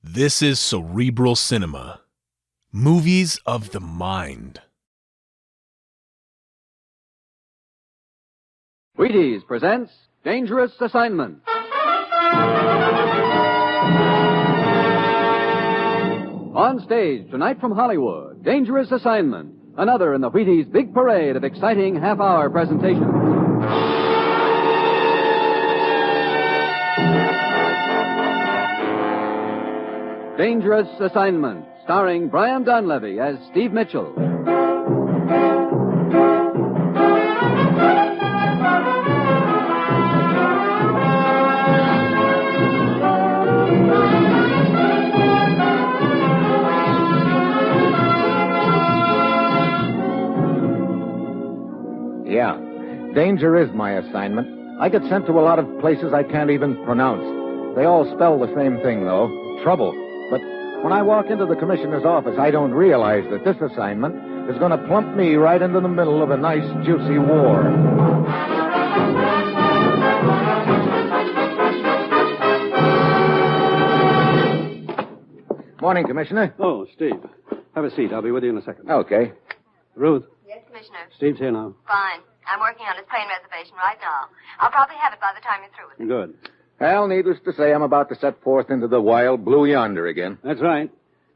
This is Cerebral Cinema. Movies of the mind. Wheaties presents Dangerous Assignment. On stage tonight from Hollywood, Dangerous Assignment, another in the Wheaties' big parade of exciting half-hour presentations. Dangerous Assignment, starring Brian Donlevy as Steve Mitchell. Yeah, danger is my assignment. I get sent to a lot of places I can't even pronounce. They all spell the same thing, though, trouble. But when I walk into the commissioner's office, I don't realize that this assignment is going to plump me right into the middle of a nice, juicy war. Morning, Commissioner. Oh, Steve. Have a seat. I'll be with you in a second. Okay. Ruth, Yes, Commissioner. Steve's here now. Fine. I'm working on his plane reservation right now. I'll probably have it by the time you're through with it. Good. Well, needless to say, I'm about to set forth into the wild blue yonder again. That's right.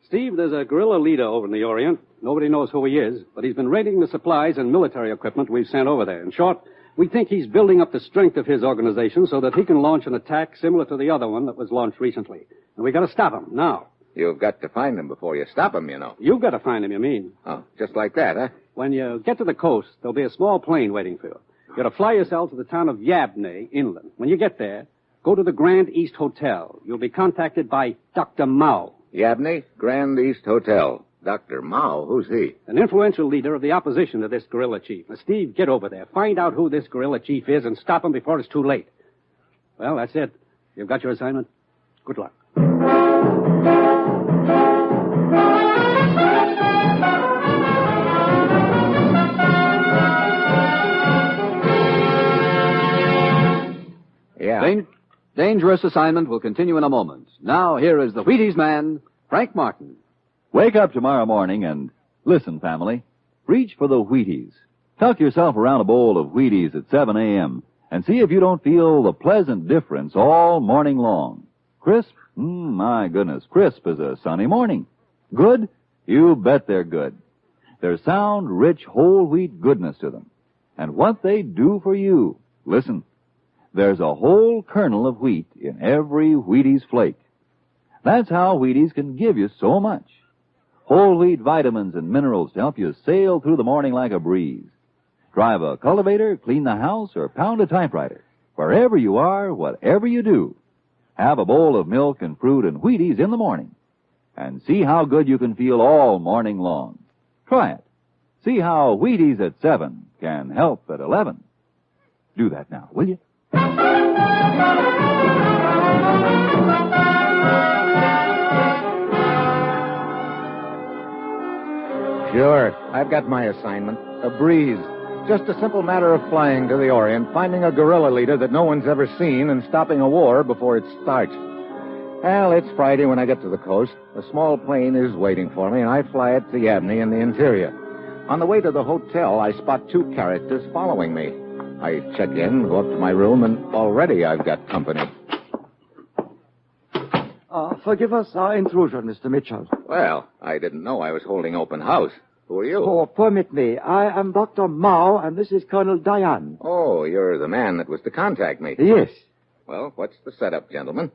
Steve, there's a guerrilla leader over in the Orient. Nobody knows who he is, but he's been raiding the supplies and military equipment we've sent over there. In short, we think he's building up the strength of his organization so that he can launch an attack similar to the other one that was launched recently. And we got to stop him now. You've got to find him before you stop him, you know. You've got to find him, you mean? Oh, just like that, huh? When you get to the coast, there'll be a small plane waiting for you. You've got to fly yourself to the town of Yabney, inland. When you get there, go to the Grand East Hotel. You'll be contacted by Dr. Mao. Yabney, Grand East Hotel. Dr. Mao, who's he? An influential leader of the opposition to this guerrilla chief. Now, Steve, get over there. Find out who this guerrilla chief is and stop him before it's too late. Well, that's it. You've got your assignment. Good luck. Yeah. Dangerous Assignment will continue in a moment. Now, here is the Wheaties man, Frank Martin. Wake up tomorrow morning and listen, family. Reach for the Wheaties. Tuck yourself around a bowl of Wheaties at 7 a.m. and see if you don't feel the pleasant difference all morning long. Crisp? My goodness, crisp as a sunny morning. Good? You bet they're good. There's sound, rich, whole wheat goodness to them. And what they do for you. Listen. There's a whole kernel of wheat in every Wheaties flake. That's how Wheaties can give you so much. Whole wheat vitamins and minerals to help you sail through the morning like a breeze. Drive a cultivator, clean the house, or pound a typewriter. Wherever you are, whatever you do, have a bowl of milk and fruit and Wheaties in the morning. And see how good you can feel all morning long. Try it. See how Wheaties at 7 can help at 11. Do that now, will you? Sure. I've got my assignment. A breeze. Just a simple matter of flying to the Orient, finding a guerrilla leader that no one's ever seen, and stopping a war before it starts. Well, it's Friday when I get to the coast. A small plane is waiting for me, and I fly it to Yabney in the interior. On the way to the hotel, I spot two characters following me. I check in, go up to my room, and already I've got company. Forgive us our intrusion, Mr. Mitchell. Well, I didn't know I was holding open house. Who are you? Oh, permit me. I am Dr. Mao, and this is Colonel Diane. Oh, you're the man that was to contact me. Yes. Well, what's the setup, gentlemen?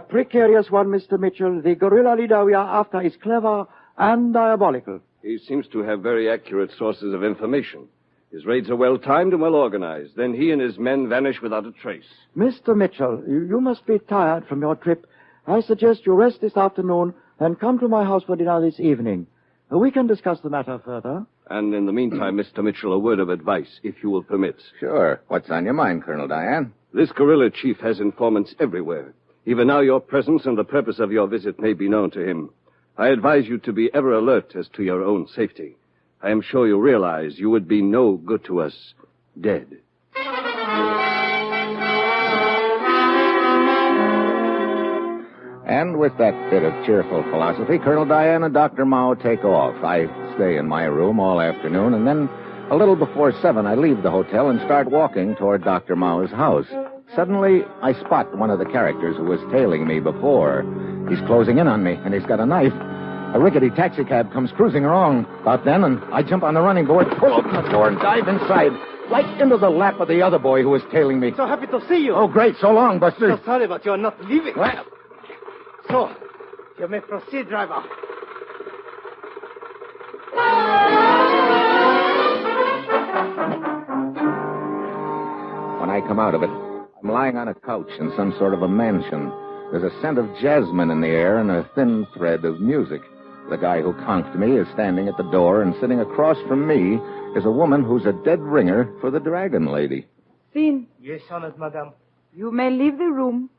Precarious one, Mr. Mitchell. The guerrilla leader we are after is clever and diabolical. He seems to have very accurate sources of information. His raids are well-timed and well-organized. Then he and his men vanish without a trace. Mr. Mitchell, you must be tired from your trip. I suggest you rest this afternoon and come to my house for dinner this evening. We can discuss the matter further. And in the meantime, Mr. Mitchell, a word of advice, if you will permit. Sure. What's on your mind, Colonel Diane? This guerrilla chief has informants everywhere. Even now, your presence and the purpose of your visit may be known to him. I advise you to be ever alert as to your own safety. I am sure you realize you would be no good to us dead. And with that bit of cheerful philosophy, Colonel Diane and Dr. Mao take off. I stay in my room all afternoon, and then a little before 7, I leave the hotel and start walking toward Dr. Mao's house. Suddenly, I spot one of the characters who was tailing me before. He's closing in on me, and he's got a knife. A rickety taxicab comes cruising along about then, and I jump on the running board, pull open the door, and dive inside, right into the lap of the other boy who was tailing me. So happy to see you. Oh, great. So long, Buster. So sorry, but you're not leaving. Well, So, you may proceed, driver. when I come out of it, I'm lying on a couch in some sort of a mansion. There's a scent of jasmine in the air and a thin thread of music. The guy who conked me is standing at the door, and sitting across from me is a woman who's a dead ringer for the Dragon Lady. Fin, Yes, honored madam. you may leave the room,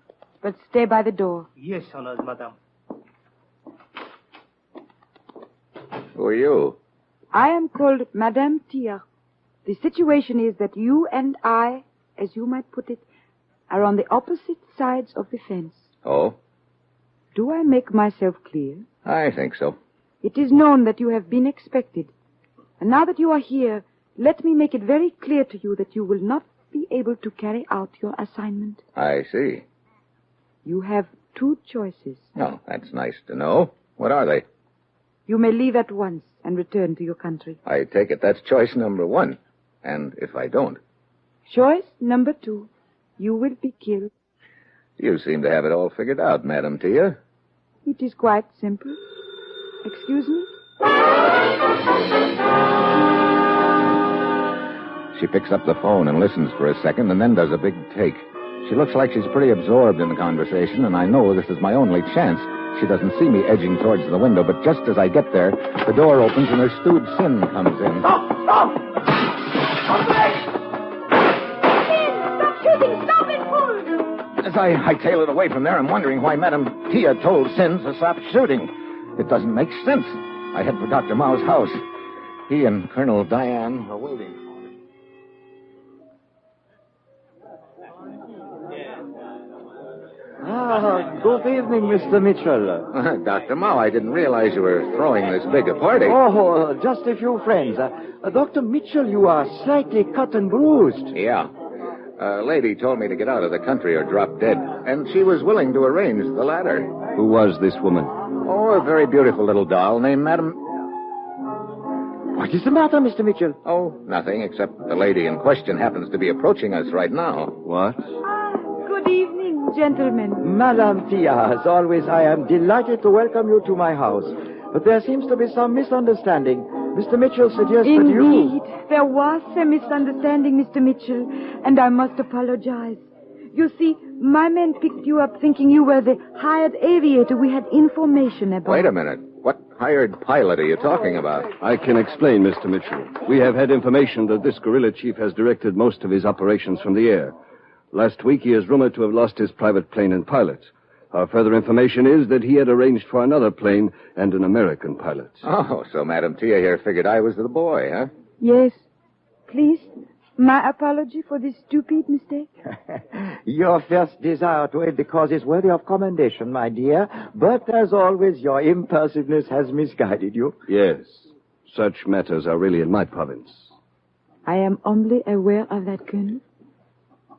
but stay by the door. Yes, honored madam. Who are you? I am called Madame Tia. The situation is that you and I, as you might put it, are on the opposite sides of the fence. Oh, Do I make myself clear? I think so. It is known that you have been expected. And now that you are here, let me make it very clear to you that you will not be able to carry out your assignment. I see. You have two choices. Oh, that's nice to know. What are they? You may leave at once and return to your country. I take it that's choice number one. And if I don't? Choice number 2, you will be killed. You seem to have it all figured out, Madam Tia. It is quite simple. Excuse me? She picks up the phone and listens for a second and then does a big take. She looks like she's pretty absorbed in the conversation, and I know this is my only chance. She doesn't see me edging towards the window, but just as I get there, the door opens and her stewed Sin comes in. Stop! Stop! Come back! Stop shooting! Stop it, fool! As I hightail it away from there, I'm wondering why Madam Tia told Sin to stop shooting. It doesn't make sense. I head for Dr. Mao's house. He and Colonel Diane are waiting for me. Good evening, Mr. Mitchell. Dr. Mao, I didn't realize you were throwing this big a party. Oh, just a few friends. Dr. Mitchell, you are slightly cut and bruised. Yeah. A lady told me to get out of the country or drop dead, and she was willing to arrange the latter. Who was this woman? Oh, a very beautiful little doll named Madam... What is the matter, Mr. Mitchell? Oh, nothing, except the lady in question happens to be approaching us right now. What? Good evening, gentlemen. Madame Tia, as always, I am delighted to welcome you to my house. But there seems to be some misunderstanding. Mr. Mitchell suggests that you... Indeed, there was a misunderstanding, Mr. Mitchell, and I must apologize. You see, my men picked you up thinking you were the hired aviator we had information about. Wait a minute. What hired pilot are you talking about? I can explain, Mr. Mitchell. We have had information that this guerrilla chief has directed most of his operations from the air. Last week, he is rumored to have lost his private plane and pilot. Our further information is that he had arranged for another plane and an American pilot. Oh, so Madam Tia here figured I was the boy, huh? Yes. Please, my apology for this stupid mistake. Your first desire to aid the cause is worthy of commendation, my dear. But, as always, your impulsiveness has misguided you. Yes. Such matters are really in my province. I am humbly aware of that, Colonel.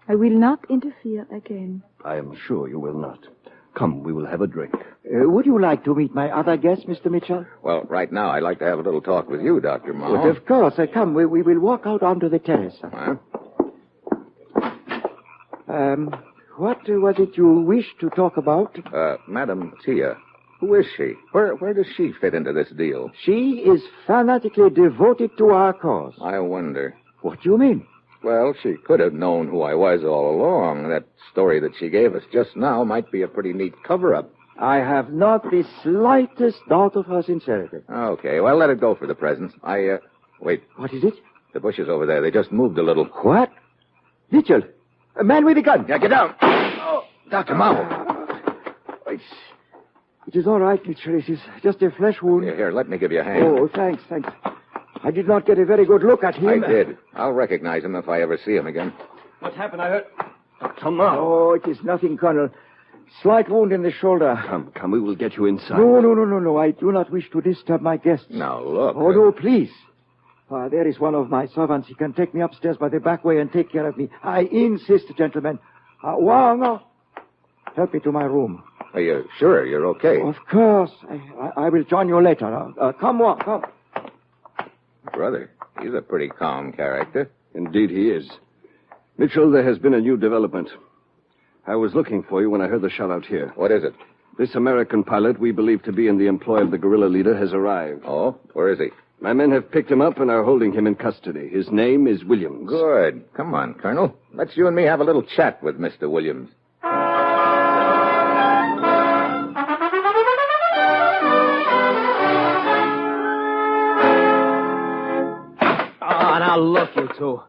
I will not interfere again. I am sure you will not. Come, we will have a drink. Would you like to meet my other guests, Mr. Mitchell? Well, right now, I'd like to have a little talk with you, Dr. Mao. But of course. Come, we will walk out onto the terrace. Huh? What was it you wished to talk about? Madam Tia. Who is she? Where does she fit into this deal? She is fanatically devoted to our cause. I wonder. What do you mean? Well, she could have known who I was all along. That story that she gave us just now might be a pretty neat cover-up. I have not the slightest doubt of her sincerity. Okay, well, let it go for the present. Wait. What is it? The bushes over there, they just moved a little. What? Mitchell, a man with a gun. Yeah, get down. Oh, Dr. Mao. It is all right, Mitchell. It is just a flesh wound. Here, let me give you a hand. Oh, thanks. I did not get a very good look at him. I did. I'll recognize him if I ever see him again. What happened? I heard... Dr. Mao. Oh, it is nothing, Colonel. Slight wound in the shoulder. Come, we will get you inside. No. I do not wish to disturb my guests. Now, look. Oh, no, please. There is one of my servants. He can take me upstairs by the back way and take care of me. I insist, gentlemen. Wang, help me to my room. Are you sure you're okay? Of course. I will join you later. Come, Wang, come. Brother, he's a pretty calm character. Indeed he is. Mitchell, there has been a new development. I was looking for you when I heard the shot out here. What is it? This American pilot we believe to be in the employ of the guerrilla leader has arrived. Oh? Where is he? My men have picked him up and are holding him in custody. His name is Williams. Good. Come on, Colonel. Let's you and me have a little chat with Mr. Williams. Now look, you two.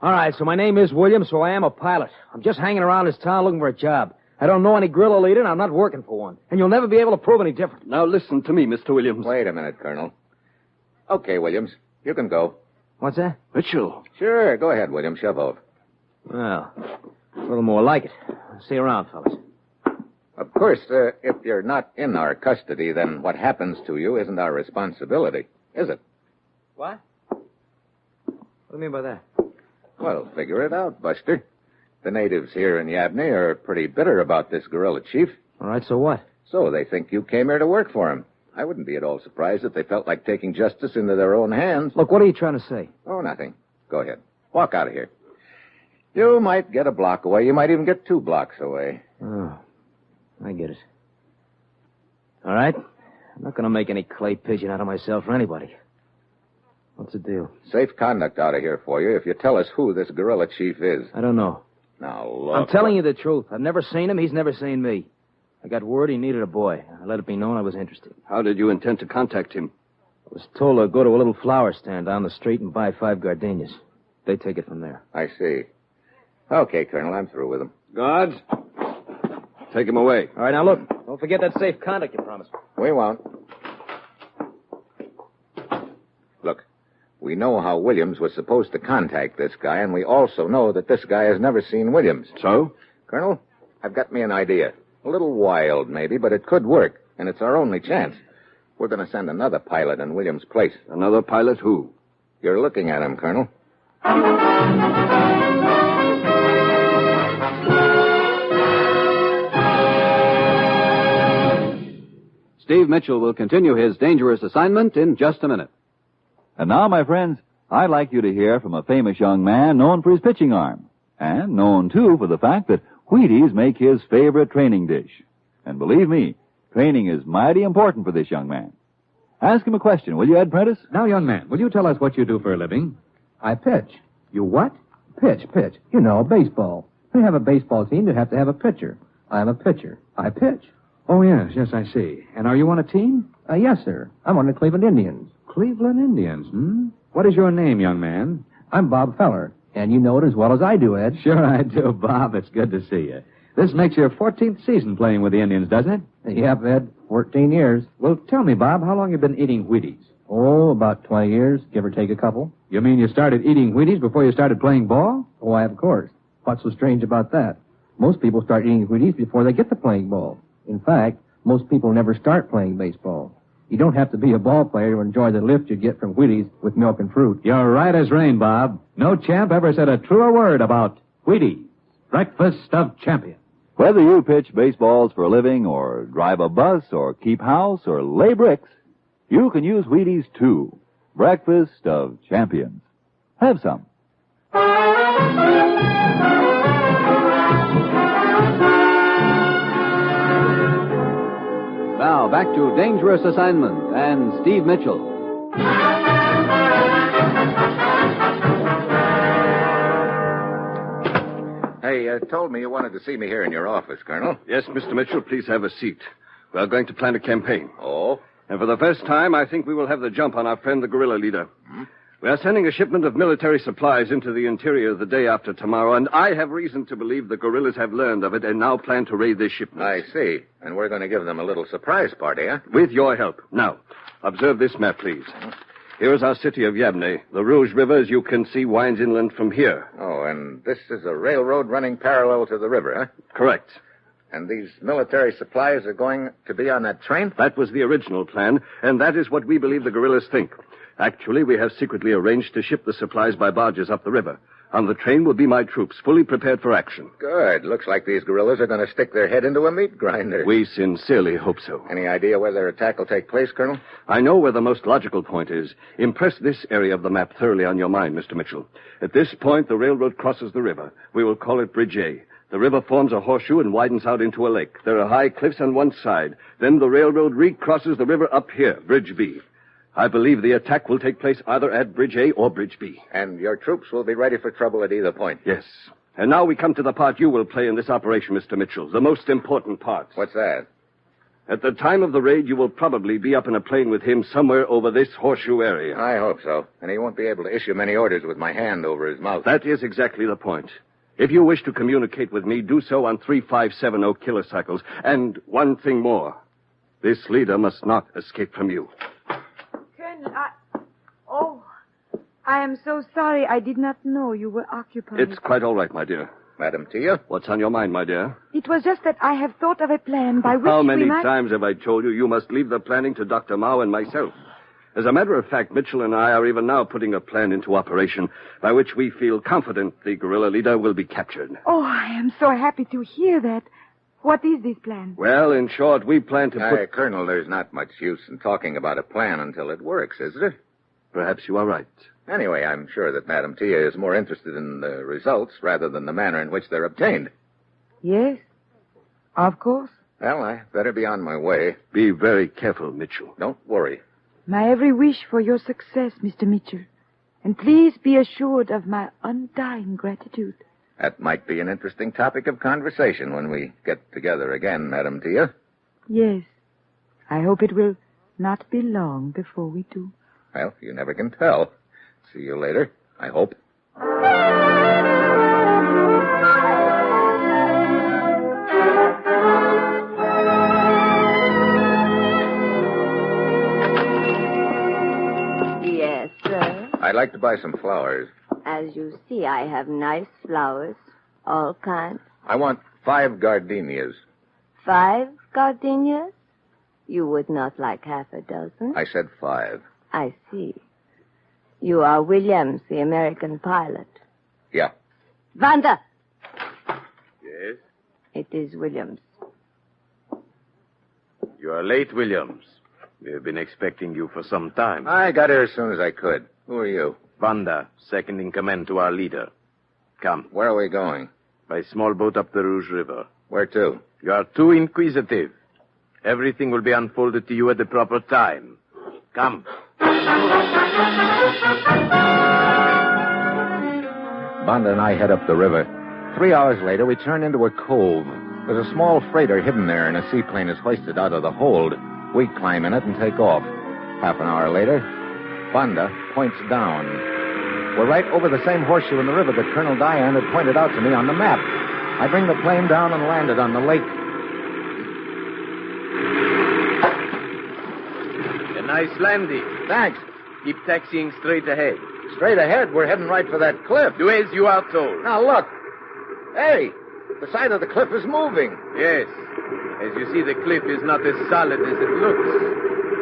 All right, so my name is Williams, so I am a pilot. I'm just hanging around this town looking for a job. I don't know any guerrilla leader, and I'm not working for one. And you'll never be able to prove any different. Now listen to me, Mr. Williams. Wait a minute, Colonel. Okay, Williams. You can go. What's that? Mitchell. Sure, go ahead, Williams. Shove off. Well, a little more like it. See you around, fellas. Of course, if you're not in our custody, then what happens to you isn't our responsibility, is it? What? What do you mean by that? Well, figure it out, Buster. The natives here in Yabney are pretty bitter about this guerrilla chief. All right, so what? So they think you came here to work for him. I wouldn't be at all surprised if they felt like taking justice into their own hands. Look, what are you trying to say? Oh, nothing. Go ahead. Walk out of here. You might get a block away. You might even get 2 blocks away. Oh, I get it. All right. I'm not going to make any clay pigeon out of myself for anybody. What's the deal? Safe conduct out of here for you if you tell us who this guerrilla chief is. I don't know. Now, look. I'm telling you the truth. I've never seen him. He's never seen me. I got word he needed a boy. I let it be known I was interested. How did you intend to contact him? I was told to go to a little flower stand down the street and buy 5 gardenias. They take it from there. I see. Okay, Colonel, I'm through with him. Guards, take him away. All right, now look. Don't forget that safe conduct you promised. We won't. Look, we know how Williams was supposed to contact this guy, and we also know that this guy has never seen Williams. So? Colonel, I've got me an idea. A little wild, maybe, but it could work, and it's our only chance. We're going to send another pilot in Williams' place. Another pilot who? You're looking at him, Colonel. Steve Mitchell will continue his dangerous assignment in just a minute. And now, my friends, I'd like you to hear from a famous young man known for his pitching arm, and known, too, for the fact that Wheaties make his favorite training dish. And believe me, training is mighty important for this young man. Ask him a question, will you, Ed Prentice? Now, young man, will you tell us what you do for a living? I pitch. You what? Pitch. You know, baseball. To have a baseball team, you have to have a pitcher. I'm a pitcher. I pitch. Oh, yes, I see. And are you on a team? Yes, sir. I'm on the Cleveland Indians. Cleveland Indians, What is your name, young man? I'm Bob Feller. And you know it as well as I do, Ed. Sure I do, Bob. It's good to see you. This makes your 14th season playing with the Indians, doesn't it? Yep, Ed. 14 years. Well, tell me, Bob, how long have you been eating Wheaties? Oh, about 20 years, give or take a couple. You mean you started eating Wheaties before you started playing ball? Why, of course. What's so strange about that? Most people start eating Wheaties before they get to playing ball. In fact, most people never start playing baseball. You don't have to be a ball player to enjoy the lift you get from Wheaties with milk and fruit. You're right as rain, Bob. No champ ever said a truer word about Wheaties, breakfast of champions. Whether you pitch baseballs for a living, or drive a bus, or keep house, or lay bricks, you can use Wheaties, too. Breakfast of champions. Have some. Now, back to Dangerous Assignment and Steve Mitchell. Hey, told me you wanted to see me here in your office, Colonel. Yes, Mr. Mitchell, please have a seat. We are going to plan a campaign. Oh? And for the first time, I think we will have the jump on our friend, the guerrilla leader. We are sending a shipment of military supplies into the interior the day after tomorrow, and I have reason to believe the guerrillas have learned of it and now plan to raid this shipment. I see. And we're going to give them a little surprise party, huh? With your help. Now, observe this map, please. Here is our city of Yabney. The Rouge River, as you can see, winds inland from here. Oh, and this is a railroad running parallel to the river, huh? Correct. And these military supplies are going to be on that train? That was the original plan, and that is what we believe the guerrillas think. Actually, we have secretly arranged to ship the supplies by barges up the river. On the train will be my troops, fully prepared for action. Good. Looks like these guerrillas are going to stick their head into a meat grinder. We sincerely hope so. Any idea where their attack will take place, Colonel? I know where the most logical point is. Impress this area of the map thoroughly on your mind, Mr. Mitchell. At this point, the railroad crosses the river. We will call it Bridge A. The river forms a horseshoe and widens out into a lake. There are high cliffs on one side. Then the railroad recrosses the river up here, Bridge B. I believe the attack will take place either at Bridge A or Bridge B. And your troops will be ready for trouble at either point? Yes. And now we come to the part you will play in this operation, Mr. Mitchell. The most important part. What's that? At the time of the raid, you will probably be up in a plane with him somewhere over this horseshoe area. I hope so. And he won't be able to issue many orders with my hand over his mouth. That is exactly the point. If you wish to communicate with me, do so on 3570 kilocycles. And one thing more. This leader must not escape from you. Colonel, I am so sorry. I did not know you were occupied. It's quite all right, my dear. Madam Tia? What's on your mind, my dear? It was just that I have thought of a plan by which How many we might... times have I told you you must leave the planning to Dr. Mao and myself? As a matter of fact, Mitchell and I are even now putting a plan into operation by which we feel confident the guerrilla leader will be captured. Oh, I am so happy to hear that. What is this plan? Well, in short, we plan to put... Colonel, there's not much use in talking about a plan until it works, is there? Perhaps you are right. Anyway, I'm sure that Madam Tia is more interested in the results rather than the manner in which they're obtained. Yes, of course. Well, I better be on my way. Be very careful, Mitchell. Don't worry. My every wish for your success, Mr. Mitchell. And please be assured of my undying gratitude. That might be an interesting topic of conversation when we get together again, Madam Tia. Yes. I hope it will not be long before we do. Well, you never can tell. See you later, I hope. Yes, sir. I'd like to buy some flowers. As you see, I have nice flowers, all kinds. I want 5 gardenias. 5 gardenias? You would not like half a dozen? I said 5. I see. You are Williams, the American pilot. Yeah. Vanda! Yes? It is Williams. You are late, Williams. We have been expecting you for some time. I got here as soon as I could. Who are you? Vanda, second in command to our leader. Come. Where are we going? By small boat up the Rouge River. Where to? You are too inquisitive. Everything will be unfolded to you at the proper time. Come. Banda and I head up the river. 3 hours later, we turn into a cove. There's a small freighter hidden there, and a seaplane is hoisted out of the hold. We climb in it and take off. Half an hour later, Banda points down. We're right over the same horseshoe in the river that Colonel Diane had pointed out to me on the map. I bring the plane down and land it on the lake. A nice landing. Thanks. Keep taxiing straight ahead. Straight ahead, we're heading right for that cliff. Do as you are told. Now, look. Hey, the side of the cliff is moving. Yes. As you see, the cliff is not as solid as it looks.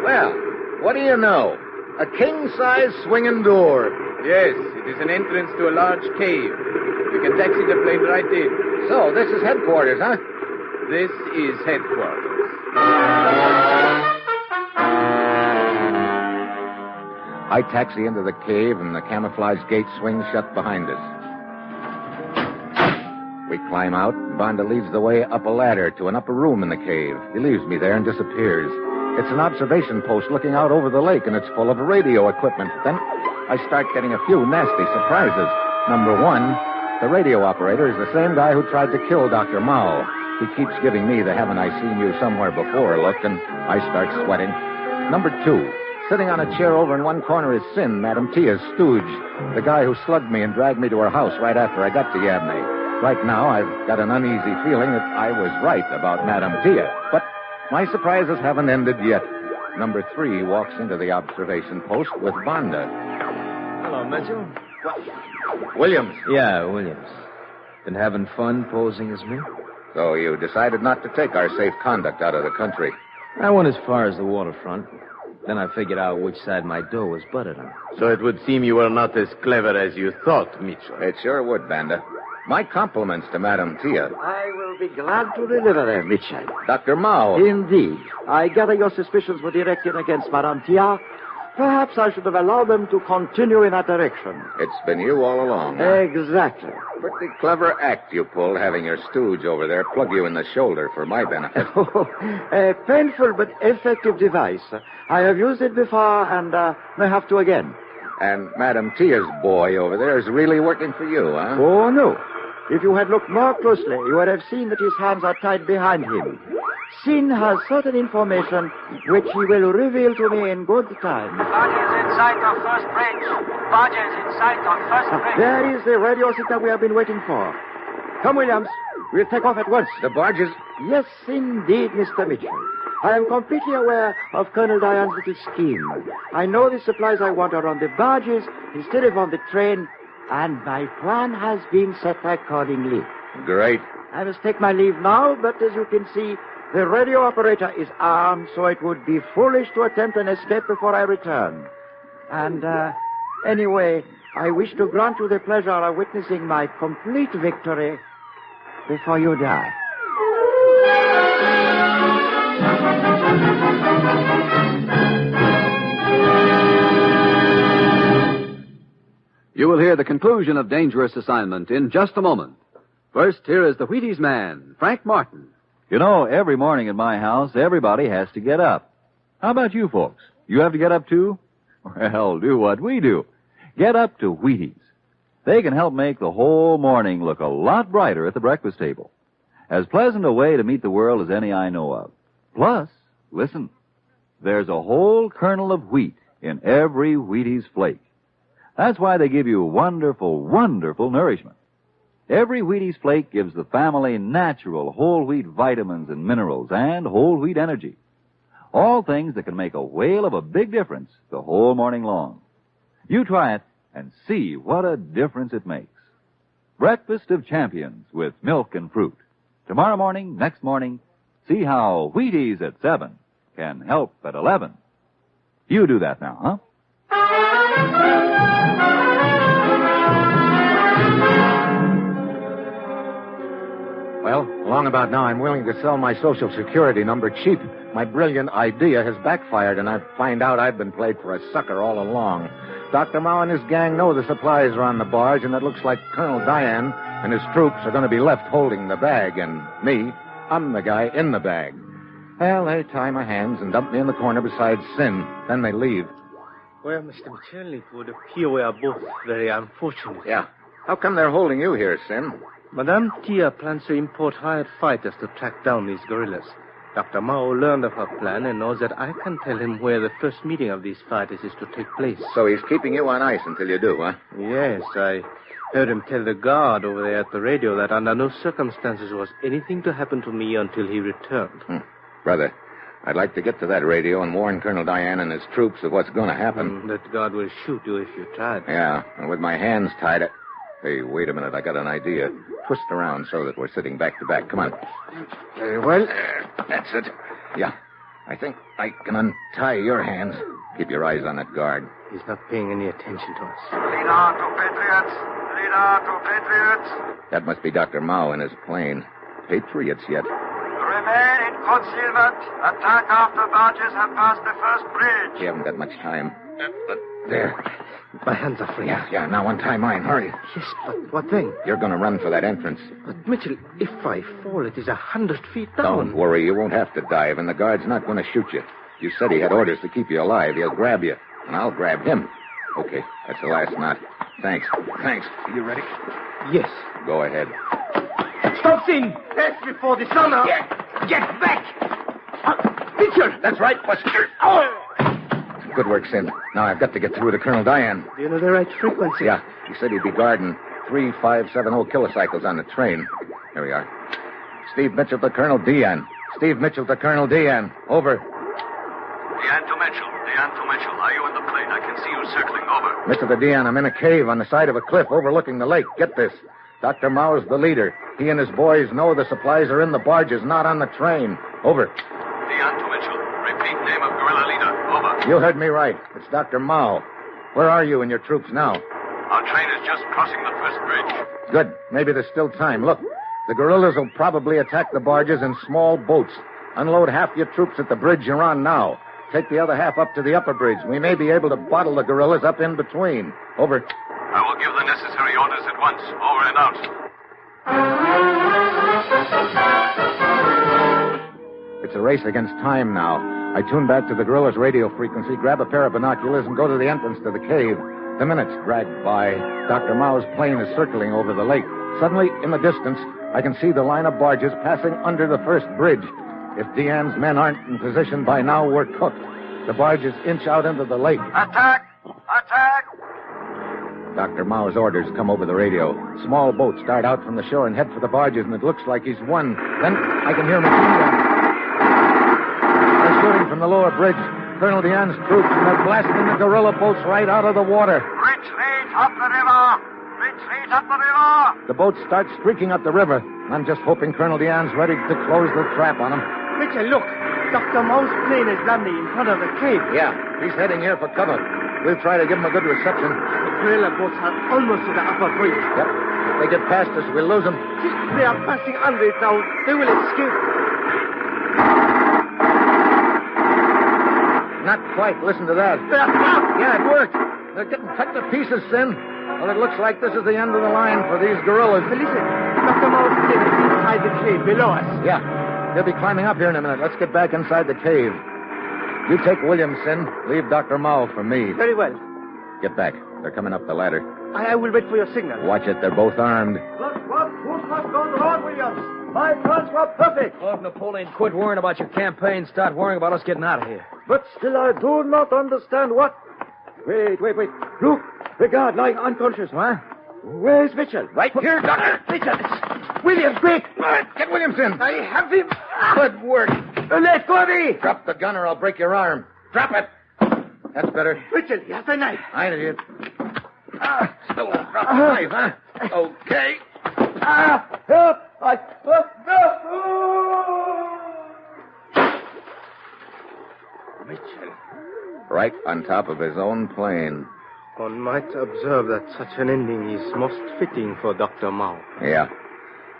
Well, what do you know? A king-size swinging door. Yes, it is an entrance to a large cave. You can taxi the plane right in. So, this is headquarters, huh? This is headquarters. I taxi into the cave, and the camouflage gate swings shut behind us. We climb out, and Banda leads the way up a ladder to an upper room in the cave. He leaves me there and disappears. It's an observation post looking out over the lake, and it's full of radio equipment. Then I start getting a few nasty surprises. Number 1, the radio operator is the same guy who tried to kill Dr. Mao. He keeps giving me the haven't I seen you somewhere before look, and I start sweating. Number 2, sitting on a chair over in one corner is Sin, Madam Tia's stooge, the guy who slugged me and dragged me to her house right after I got to Yabney. Right now, I've got an uneasy feeling that I was right about Madam Tia. But my surprises haven't ended yet. Number 3 walks into the observation post with Banda. Hello, Mitchell. Williams. Yeah, Williams. Been having fun posing as me? So you decided not to take our safe conduct out of the country. I went as far as the waterfront. Then I figured out which side my door was butted on. So it would seem you were not as clever as you thought, Mitchell. It sure would, Banda. My compliments to Madame Tia. I will be glad to deliver them, Mitchell. Dr. Mao. Indeed. I gather your suspicions were directed against Madame Tia. Perhaps I should have allowed them to continue in that direction. It's been you all along. Huh? Exactly. Pretty clever act you pulled, having your stooge over there plug you in the shoulder for my benefit. A painful but effective device. I have used it before and may have to again. And Madame Tia's boy over there is really working for you, huh? Oh, no. If you had looked more closely, you would have seen that his hands are tied behind him. Sin has certain information which he will reveal to me in good time. Barges in sight of first bridge. Barges in sight of first bridge. There is the radio signal we have been waiting for. Come, Williams. We'll take off at once. The barges? Yes, indeed, Mr. Mitchell. I am completely aware of Colonel Diane's little scheme. I know the supplies I want are on the barges instead of on the train, and my plan has been set accordingly. Great. I must take my leave now, but as you can see, the radio operator is armed, so it would be foolish to attempt an escape before I return. And, anyway, I wish to grant you the pleasure of witnessing my complete victory before you die. You will hear the conclusion of Dangerous Assignment in just a moment. First, here is the Wheaties man, Frank Martin. You know, every morning in my house, everybody has to get up. How about you folks? You have to get up too? Well, do what we do. Get up to Wheaties. They can help make the whole morning look a lot brighter at the breakfast table. As pleasant a way to meet the world as any I know of. Plus, listen, there's a whole kernel of wheat in every Wheaties flake. That's why they give you wonderful, wonderful nourishment. Every Wheaties flake gives the family natural whole wheat vitamins and minerals and whole wheat energy. All things that can make a whale of a big difference the whole morning long. You try it and see what a difference it makes. Breakfast of Champions with milk and fruit. Tomorrow morning, next morning, see how Wheaties at 7 can help at 11. You do that now, huh? Well, along about now, I'm willing to sell my Social Security number cheap. My brilliant idea has backfired, and I find out I've been played for a sucker all along. Dr. Mao and his gang know the supplies are on the barge, and it looks like Colonel Diane and his troops are going to be left holding the bag, and me, I'm the guy in the bag. Well, they tie my hands and dump me in the corner beside Sin. Then they leave. Well, Mr. Mitchell, it would appear we are both very unfortunate. Yeah. How come they're holding you here, Sin? Madame Tia plans to import hired fighters to track down these guerrillas. Dr. Mao learned of her plan and knows that I can tell him where the first meeting of these fighters is to take place. So he's keeping you on ice until you do, huh? Yes, I heard him tell the guard over there at the radio that under no circumstances was anything to happen to me until he returned. Brother, I'd like to get to that radio and warn Colonel Diane and his troops of what's going to happen. That guard will shoot you if you tried. Yeah, and with my hands tied... Hey, wait a minute. I got an idea. Twist around so that we're sitting back to back. Come on. Very well. That's it. Yeah. I think I can untie your hands. Keep your eyes on that guard. He's not paying any attention to us. Leader to Patriots. Leader to Patriots. That must be Dr. Mao in his plane. Patriots yet. Remain in concealment. Attack after barges have passed the first bridge. We haven't got much time. There. My hands are free. Yeah, now untie mine. Hurry. Yes, but what then? You're going to run for that entrance. But, Mitchell, if I fall, it is 100 feet down. Don't worry. You won't have to dive, and the guard's not going to shoot you. You said he had orders to keep you alive. He'll grab you, and I'll grab him. Okay, that's the last knot. Thanks. Are you ready? Yes. Go ahead. Stop, Sin! That's before the sun. Get back! Mitchell! That's right, Buster. Oh! Good work, Sin. Now I've got to get through to Colonel Diane. Do you know the right frequency? Yeah. He said he'd be guarding 3570 kilocycles on the train. Here we are. Steve Mitchell to Colonel Diane. Steve Mitchell to Colonel Diane. Over. Diane to Mitchell. Are you in the plane? I can see you circling. Over. Mitchell to Diane. I'm in a cave on the side of a cliff overlooking the lake. Get this. Dr. Mao's the leader. He and his boys know the supplies are in the barges, not on the train. Over. Deanne to Mitchell. Repeat name of guerrilla leader. Over. You heard me right. It's Dr. Mao. Where are you and your troops now? Our train is just crossing the first bridge. Good. Maybe there's still time. Look, the guerrillas will probably attack the barges in small boats. Unload half your troops at the bridge you're on now. Take the other half up to the upper bridge. We may be able to bottle the guerrillas up in between. Over. I will give the necessary orders at once. Over and out. It's a race against time now. I tune back to the guerrillas' radio frequency, grab a pair of binoculars, and go to the entrance to the cave. The minutes drag by. Dr. Mao's plane is circling over the lake. Suddenly, in the distance, I can see the line of barges passing under the first bridge. If Deanne's men aren't in position by now, we're cooked. The barges inch out into the lake. Attack! Attack! Dr. Mao's orders come over the radio. Small boats start out from the shore and head for the barges, and it looks like he's won. Then I can hear machine guns. They're shooting from the lower bridge. Colonel Deanne's troops, and they're blasting the guerrilla boats right out of the water. Retreat up the river! Retreat up the river! The boats start streaking up the river. I'm just hoping Colonel Deanne's ready to close the trap on them. Mitchell, look. Dr. Mao's plane is landing in front of the cave. Yeah, he's heading here for cover. We'll try to give him a good reception. The guerrilla boats are almost to the upper bridge. Yep. If they get past us, we'll lose them. They are passing under it now. They will escape. Not quite. Listen to that. Yeah, it worked. They're getting cut to pieces, Sin. Well, it looks like this is the end of the line for these guerrillas. But listen, Dr. Mao's plane is inside the cave below us. Yeah. They'll be climbing up here in a minute. Let's get back inside the cave. You take William, Sin. Leave Dr. Mao for me. Very well. Get back. They're coming up the ladder. I will wait for your signal. Watch it. They're both armed. What has gone wrong, Williams? My plans were perfect. Well, if Napoleon, quit worrying about your campaign. Start worrying about us getting out of here. But still, I do not understand what... Wait. Look, the guard lying unconscious. What? Where's Mitchell? Right here, Doctor. Mitchell. Williams, quick. Get Williams in. I have him. Good work. Let go of me. Drop the gun or I'll break your arm. Drop it. That's better. Mitchell, he has a knife. I know it. Still won't drop the knife, huh? Okay. Help. Mitchell. Right on top of his own plane. One might observe that such an ending is most fitting for Dr. Mao. Yeah.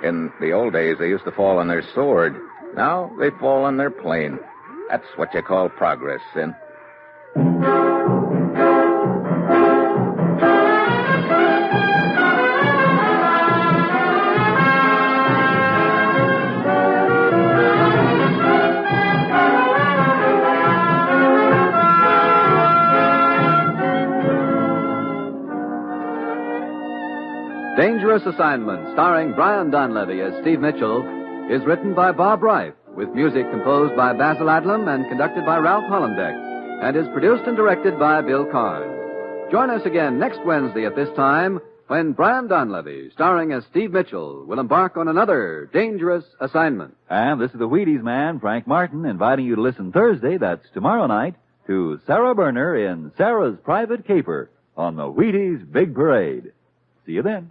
In the old days, they used to fall on their sword. Now they fall on their plane. That's what you call progress, Sin. Dangerous Assignment, starring Brian Donlevy as Steve Mitchell, is written by Bob Reif, with music composed by Basil Adlam and conducted by Ralph Hollenbeck, and is produced and directed by Bill Karn. Join us again next Wednesday at this time when Brian Donlevy, starring as Steve Mitchell, will embark on another Dangerous Assignment. And this is the Wheaties man, Frank Martin, inviting you to listen Thursday, that's tomorrow night, to Sarah Berner in Sarah's Private Caper on the Wheaties Big Parade. See you then.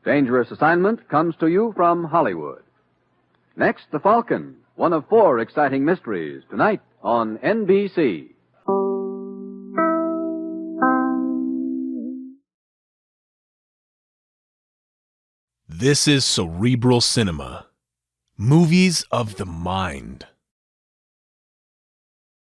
Dangerous Assignment comes to you from Hollywood. Next, The Falcon, one of 4 exciting mysteries, tonight on NBC. This is Cerebral Cinema. Movies of the mind.